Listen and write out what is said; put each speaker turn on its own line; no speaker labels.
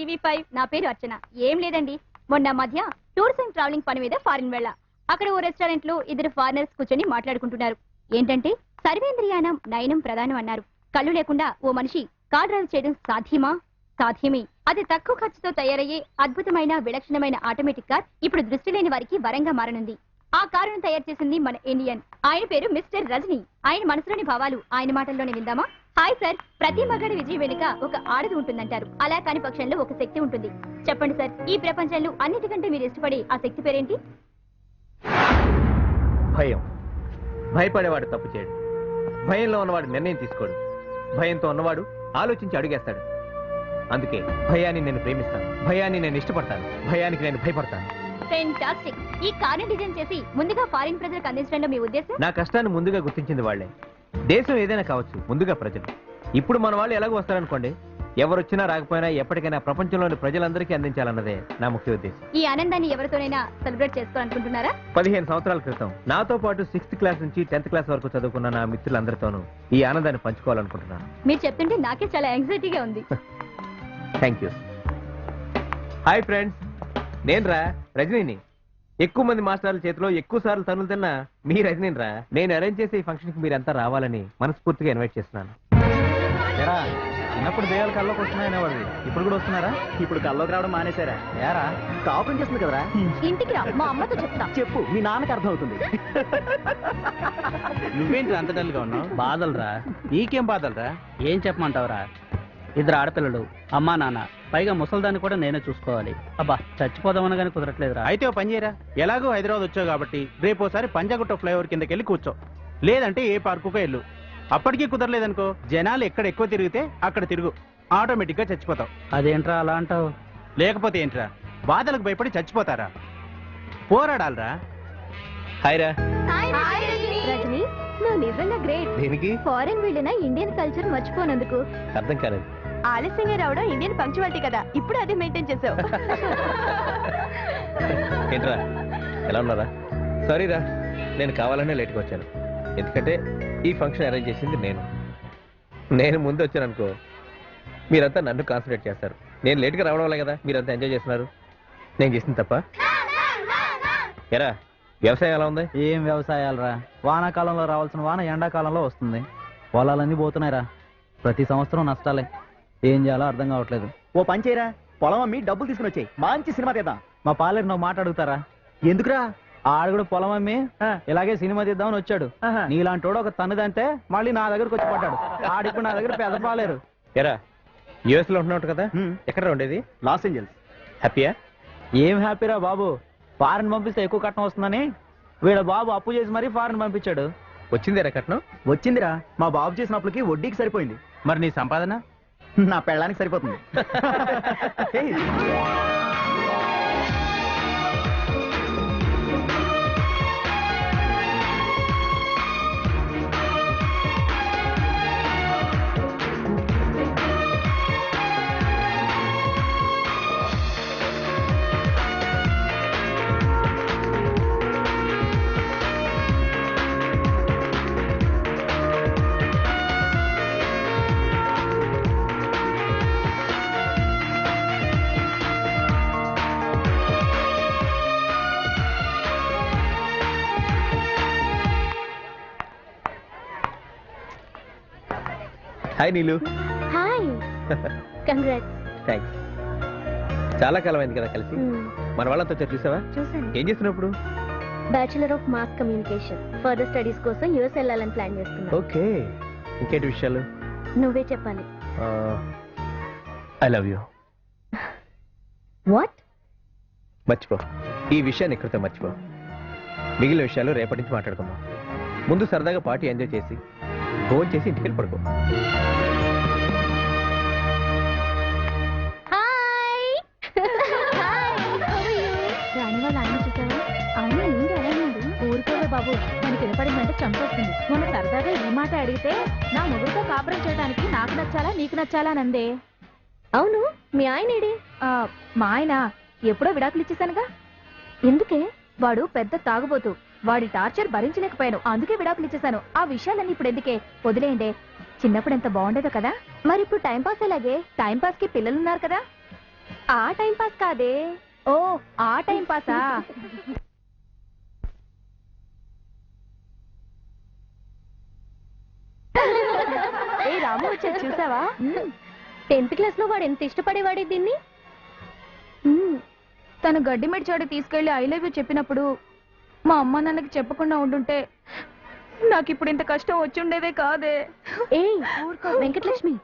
TV5 నా పేరు అర్చన. ఏం లేదండి, మొన్న మధ్య టూర్స్ అండ్ ట్రావెలింగ్ పని మీద ఫారిన్ వెళ్ళా. అక్కడ ఓ రెస్టారెంట్ లో ఇద్దరు ఫారినర్స్ కూర్చొని మాట్లాడుకుంటున్నారు. ఏంటంటే సర్వేంద్రియానం నయనం ప్రధానం అన్నారు. కళ్ళు లేకుండా ఓ మనిషి కార్ డ్రైవ్ చేయడం సాధ్యమా? సాధ్యమే. అది తక్కువ ఖర్చుతో తయారయ్యే అద్భుతమైన విలక్షణమైన ఆటోమేటిక్ కార్ ఇప్పుడు దృష్టి లేని వారికి వరంగా మారనుంది. ఆ కారును తయారు చేసింది మన ఇండియన్. ఆయన పేరు మిస్టర్ రజనీ. ఆయన మనసులోని భావాలు ఆయన మాటల్లోనే విందామా? హాయ్ సార్, ప్రతి మగాడి విజయం వెనుక ఒక ఆడది ఉంటుందంటారు. అలా కాని పక్షంలో ఒక శక్తి ఉంటుంది. చెప్పండి సార్, ఈ ప్రపంచంలో అన్నిటికంటే మీరు ఇష్టపడే ఆ శక్తి పేరేంటి?
భయం. భయపడేవాడు తప్పు చేయడు. భయంలో ఉన్నవాడు నిర్ణయం తీసుకోడు. భయంతో ఉన్నవాడు ఆలోచించి అడుగేస్తాడు. అందుకే భయాన్ని నేను ప్రేమిస్తాను, భయాన్ని నేను ఇష్టపడతాను, భయానికి నేను భయపడతాను.
ఫెంటాస్టిక్. ఈ కారుని డిజైన్ చేసి ముందుగా ఫారిన్ ప్రజలకు అందించడంలో మీ ఉద్దేశం?
నా కష్టాన్ని ముందుగా గుర్తించింది వాళ్లే. దేశం ఏదైనా కావచ్చు, ముందుగా ప్రజలు. ఇప్పుడు మన వాళ్ళు ఎలాగో వస్తారనుకోండి, ఎవరొచ్చినా రాకపోయినా ఎప్పటికైనా ప్రపంచంలోని ప్రజలందరికీ అందించాలన్నదే నా ముఖ్య ఉద్దేశం.
ఈ ఆనందాన్ని ఎవరితోనైనా సెలబ్రేట్ చేసుకోవాలనుకుంటున్నారా?
15 సంవత్సరాల క్రితం నాతో పాటు 6th క్లాస్ నుంచి 10th క్లాస్ వరకు చదువుకున్న నా మిత్రులందరితోనూ ఈ ఆనందాన్ని పంచుకోవాలనుకుంటున్నాను.
మీరు చెప్తుంటే నాకే చాలా యాంగ్జైటీగా ఉంది.
Thank you. హాయ్ ఫ్రెండ్స్, నేను రా రజనీని. ఎక్కువ మంది మాస్టర్ల చేతిలో ఎక్కువ సార్లు తనులు తిన్నా మీ రజనీని రా. నేను అరేంజ్ చేసే ఈ ఫంక్షన్ కి మీరంతా రావాలని మనస్ఫూర్తిగా ఇన్వైట్ చేస్తున్నాను. చిన్నప్పుడు దేవాల కల్లోకి వస్తున్నాయనేవాడు, ఇప్పుడు కూడా వస్తున్నారా? ఇప్పుడు కల్లోకి రావడం మానేశారా? యారా కాపురం చేస్తుంది కదరా.
ఇంటికి రా, మా అమ్మతో చెప్తా.
చెప్పు, మీ నాన్నకి అర్థం అవుతుంది.
నువ్వేంటి అంత డల్గా ఉన్నావు? బాధలరా? నీకేం బాధలరా? ఏం చెప్పమంటావురా? ఇద్దరు ఆడపిల్లలు, అమ్మా నాన్న, పైగా ముసల్దాన్ని కూడా నేనే చూసుకోవాలి. అబ్బా, చచ్చిపోదామని కానీ కుదరట్లేదురా.
అయితే ఓ పని చేయరా, ఎలాగో హైదరాబాద్ వచ్చావు కాబట్టి రేపోసారి పంజాగుట్ట ఫ్లైఓవర్ కిందకి వెళ్ళి కూర్చో, లేదంటే ఏ పార్కుకో వెళ్ళు. అప్పటికీ కుదరలేదనుకో, జనాలు ఎక్కడ ఎక్కువ తిరిగితే అక్కడ తిరుగు, ఆటోమేటిక్ గా చచ్చిపోతావు.
అదేంట్రా అలా అంటావు?
లేకపోతే ఏంట్రా, బాధలకు భయపడి చచ్చిపోతారా? పోరాడాలరా.
హాయ్ రా.
రజనీ, నువ్వు నిజంగా గ్రేట్.
దేనికి?
ఫారెన్ వెళ్ళిన ఇండియన్ కల్చర్ మర్చిపోనందుకు.
అర్థం కాలేదు.
ఆలస్యంగా రావడం ఇండియన్ పంక్చువాలిటీ కదా, ఇప్పుడు అదే మెయింటైన్ చేసావు.
ఏంట్రా, ఎలా ఉన్నారా? సారీ రా, నేను కావాలనే లేట్గా వచ్చాను. ఎందుకంటే ఈ ఫంక్షన్ అరేంజ్ చేసింది నేను ముందు వచ్చాను అనుకో, మీరంతా నన్ను కాన్సన్ట్రేట్ చేస్తారు. నేను లేట్గా రావడం వల్ల కదా మీరంతా ఎంజాయ్ చేస్తున్నారు. నేను చేసింది తప్ప? ఎరా, వ్యవసాయం ఎలా ఉంది?
ఏం వ్యవసాయాలరా? వానాకాలంలో రావాల్సిన వాన ఎండాకాలంలో వస్తుంది. పొలాలన్నీ పోతున్నాయిరా. ప్రతి సంవత్సరం నష్టాలే. ఏం చేయాలో అర్థం కావట్లేదు.
ఓ పని చేయరా, పొలం అమ్మి డబ్బులు తీసుకుని వచ్చాయి, మంచి సినిమా తీద్దాం.
మా పాలేరు నువ్వు మాట అడుగుతారా?
ఎందుకురా?
ఆడు కూడా పొలం అమ్మి ఇలాగే సినిమా తీద్దామని వచ్చాడు. నీలాంటోడు ఒక తన్నుదంటే మళ్ళీ నా దగ్గరకు వచ్చి పడ్డాడు. ఆడిప్పుడు నా దగ్గర పెద్ద పాలేరు.
ఎరా, యుఎస్ లో ఉంటున్నావు కదా, ఎక్కడ ఉండేది?
Los Angeles.
హ్యాపీయా?
ఏం హ్యాపీరా బాబు, ఫారెన్ పంపిస్తే ఎక్కువ కట్నం వస్తుందని వీళ్ళ బాబు అప్పు చేసి మరీ ఫారెన్ పంపించాడు.
వచ్చిందేరా కట్నం?
వచ్చిందిరా, మా బాబు చేసినప్పటికి వడ్డీకి సరిపోయింది.
మరి నీ సంపాదన?
నా పెళ్ళానికి సరిపోతుంది.
హాయ్ నీలు.
హాయ్. కంగ్రాట్స్.
థ్యాంక్స్. చాలా కాలం అయింది కదా కలిసి. మన వాళ్ళంతా వచ్చారు, చూసావా?
చూసాను.
ఏం చేస్తున్నప్పుడు?
Bachelor of mass communication. Further studies కోసం యుఎస్ వెళ్ళాలని ప్లాన్ చేస్తున్నా.
ఓకే, ఇంకేంటి విషయాలు?
నువ్వే చెప్పాలి.
I love you.
వాట్?
మర్చిపో, ఈ విషయాన్ని ఇక్కడితో మర్చిపో. మిగిలిన విషయాలు రేపటి నుంచి మాట్లాడుకుందాం. ముందు సరదాగా పార్టీ ఎంజాయ్ చేసి ఫోన్ చేసి ఇంటికి వెళ్ళి పడుకో.
రాని వాళ్ళ ఆయన చూసావా? అవును, ఏంటి అలాగేంటి? ఊరుకోవే బాబు, మనకి వినపడిందంటే చంపేస్తుంది. మొన్న సరదాగా ఈ మాట అడిగితే నా మొగుడుతో కాపురం చేయడానికి నాకు నచ్చాలా నీకు నచ్చాలా నందే. అవును, మీ ఆయన ఏడి? మా ఆయన ఎప్పుడో విడాకులు ఇచ్చేసానుగా. ఎందుకే? వాడు పెద్ద తాగుబోతు. వాడి టార్చర్ భరించలేకపోయాను, అందుకే విడాకులు ఇచ్చేసాను. ఆ విషయాలన్నీ ఇప్పుడు ఎందుకే, వదిలేయండి. చిన్నప్పుడు ఎంత బాగుండేదో కదా. మరి ఇప్పుడు టైంపాస్ ఎలాగే? టైంపాస్ కి పిల్లలున్నారు కదా. ఆ టైం పాస్ కాదే. ఓ ఆ టైం పాసా? ఏ రాము వచ్చాడు చూసావా? 10th క్లాస్ లో వాడు ఎంత ఇష్టపడేవాడే దీన్ని. తను గడ్డి మెడిచాడు తీసుకెళ్లి ఐ లవ్ యూ చెప్పినప్పుడు మా అమ్మ నాన్నకి చెప్పకుండా ఉండుంటే నాకు ఇప్పుడు ఇంత కష్టం వచ్చుండేదే కాదే. ఏ వెంకటలక్ష్మి